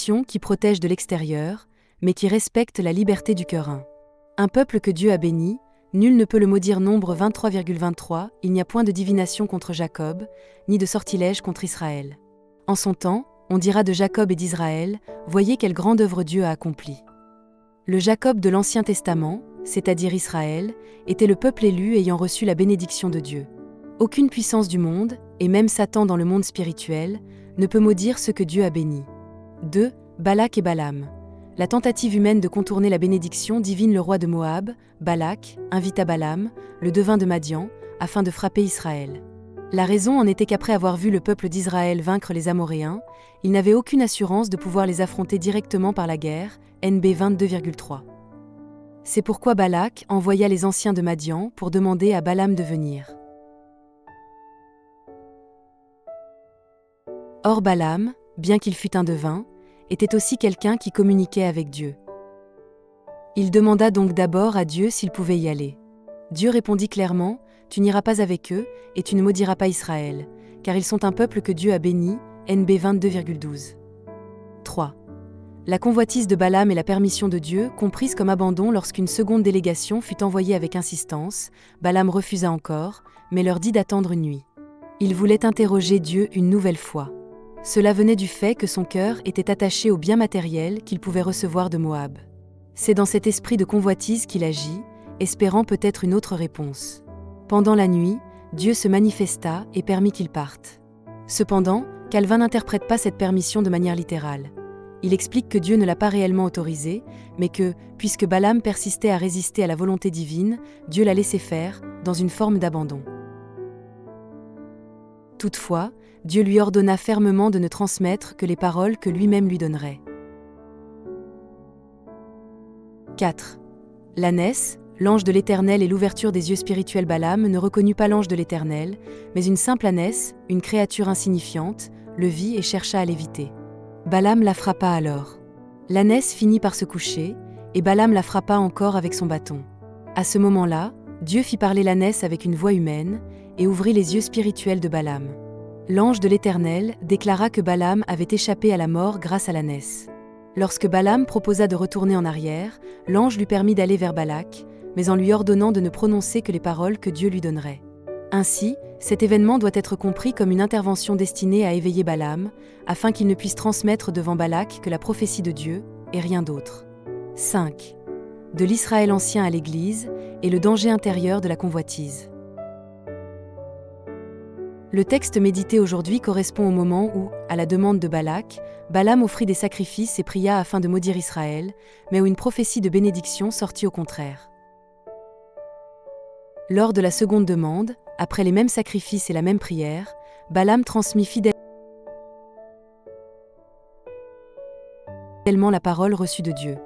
nation qui protège de l'extérieur, mais qui respecte la liberté du cœur. Un peuple que Dieu a béni, nul ne peut le maudire. Nombre 23,23. Il n'y a point de divination contre Jacob, ni de sortilège contre Israël. En son temps, on dira de Jacob et d'Israël, voyez quelle grande œuvre Dieu a accomplie. Le Jacob de l'Ancien Testament, c'est-à-dire Israël, était le peuple élu ayant reçu la bénédiction de Dieu. Aucune puissance du monde, et même Satan dans le monde spirituel, ne peut maudire ce que Dieu a béni. 2. Balak et Balaam. La tentative humaine de contourner la bénédiction divine. Le roi de Moab, Balak, invita Balaam, le devin de Madian, afin de frapper Israël. La raison en était qu'après avoir vu le peuple d'Israël vaincre les Amoréens, il n'avait aucune assurance de pouvoir les affronter directement par la guerre, NB 22,3. C'est pourquoi Balak envoya les anciens de Madian pour demander à Balaam de venir. Or Balaam, bien qu'il fût un devin, était aussi quelqu'un qui communiquait avec Dieu. Il demanda donc d'abord à Dieu s'il pouvait y aller. Dieu répondit clairement, « Tu n'iras pas avec eux, et tu ne maudiras pas Israël, car ils sont un peuple que Dieu a béni, NB 22,12. 3. La convoitise de Balaam et la permission de Dieu, comprises comme abandon lorsqu'une seconde délégation fut envoyée avec insistance, Balaam refusa encore, mais leur dit d'attendre une nuit. Il voulait interroger Dieu une nouvelle fois. Cela venait du fait que son cœur était attaché aux biens matériels qu'il pouvait recevoir de Moab. C'est dans cet esprit de convoitise qu'il agit, espérant peut-être une autre réponse. Pendant la nuit, Dieu se manifesta et permit qu'ils partent. Cependant, Calvin n'interprète pas cette permission de manière littérale. Il explique que Dieu ne l'a pas réellement autorisé, mais que, puisque Balaam persistait à résister à la volonté divine, Dieu l'a laissé faire, dans une forme d'abandon. Toutefois, Dieu lui ordonna fermement de ne transmettre que les paroles que lui-même lui donnerait. 4. L'ânesse, l'ange de l'Éternel et l'ouverture des yeux spirituels. Balaam ne reconnut pas l'ange de l'Éternel, mais une simple ânesse, une créature insignifiante, le vit et chercha à l'éviter. Balaam la frappa alors. L'ânesse finit par se coucher, et Balaam la frappa encore avec son bâton. À ce moment-là, Dieu fit parler l'ânesse avec une voix humaine, et ouvrit les yeux spirituels de Balaam. L'ange de l'Éternel déclara que Balaam avait échappé à la mort grâce à l'ânesse. Lorsque Balaam proposa de retourner en arrière, l'ange lui permit d'aller vers Balak, mais en lui ordonnant de ne prononcer que les paroles que Dieu lui donnerait. Ainsi, cet événement doit être compris comme une intervention destinée à éveiller Balaam, afin qu'il ne puisse transmettre devant Balak que la prophétie de Dieu, et rien d'autre. 5. De l'Israël ancien à l'Église, et le danger intérieur de la convoitise. Le texte médité aujourd'hui correspond au moment où, à la demande de Balak, Balaam offrit des sacrifices et pria afin de maudire Israël, mais où une prophétie de bénédiction sortit au contraire. Lors de la seconde demande, après les mêmes sacrifices et la même prière, Balaam transmit fidèlement la parole reçue de Dieu.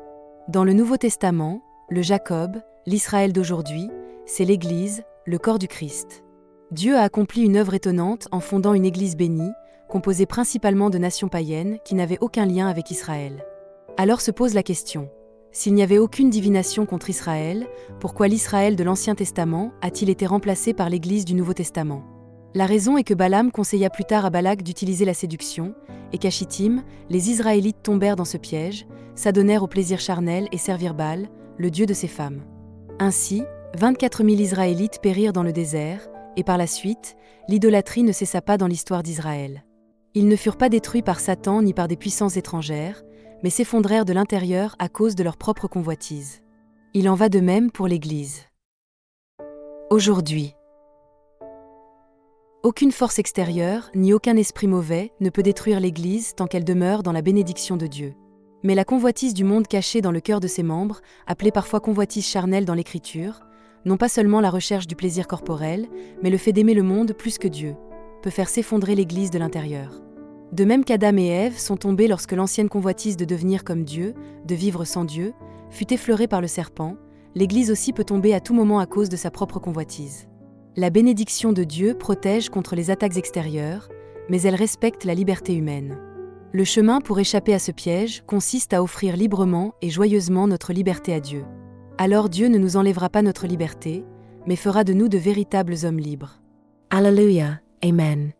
Dans le Nouveau Testament, le Jacob, l'Israël d'aujourd'hui, c'est l'Église, le corps du Christ. Dieu a accompli une œuvre étonnante en fondant une Église bénie, composée principalement de nations païennes qui n'avaient aucun lien avec Israël. Alors se pose la question, s'il n'y avait aucune divination contre Israël, pourquoi l'Israël de l'Ancien Testament a-t-il été remplacé par l'Église du Nouveau Testament ? La raison est que Balaam conseilla plus tard à Balak d'utiliser la séduction, et qu'à Chittim, les Israélites tombèrent dans ce piège, s'adonnèrent au plaisir charnel et servirent Baal, le dieu de ces femmes. Ainsi, 24 000 Israélites périrent dans le désert, et par la suite, l'idolâtrie ne cessa pas dans l'histoire d'Israël. Ils ne furent pas détruits par Satan ni par des puissances étrangères, mais s'effondrèrent de l'intérieur à cause de leur propre convoitise. Il en va de même pour l'Église. Aujourd'hui, aucune force extérieure, ni aucun esprit mauvais ne peut détruire l'Église tant qu'elle demeure dans la bénédiction de Dieu. Mais la convoitise du monde cachée dans le cœur de ses membres, appelée parfois convoitise charnelle dans l'Écriture, non pas seulement la recherche du plaisir corporel, mais le fait d'aimer le monde plus que Dieu, peut faire s'effondrer l'Église de l'intérieur. De même qu'Adam et Ève sont tombés lorsque l'ancienne convoitise de devenir comme Dieu, de vivre sans Dieu, fut effleurée par le serpent, l'Église aussi peut tomber à tout moment à cause de sa propre convoitise. La bénédiction de Dieu protège contre les attaques extérieures, mais elle respecte la liberté humaine. Le chemin pour échapper à ce piège consiste à offrir librement et joyeusement notre liberté à Dieu. Alors Dieu ne nous enlèvera pas notre liberté, mais fera de nous de véritables hommes libres. Alléluia, Amen.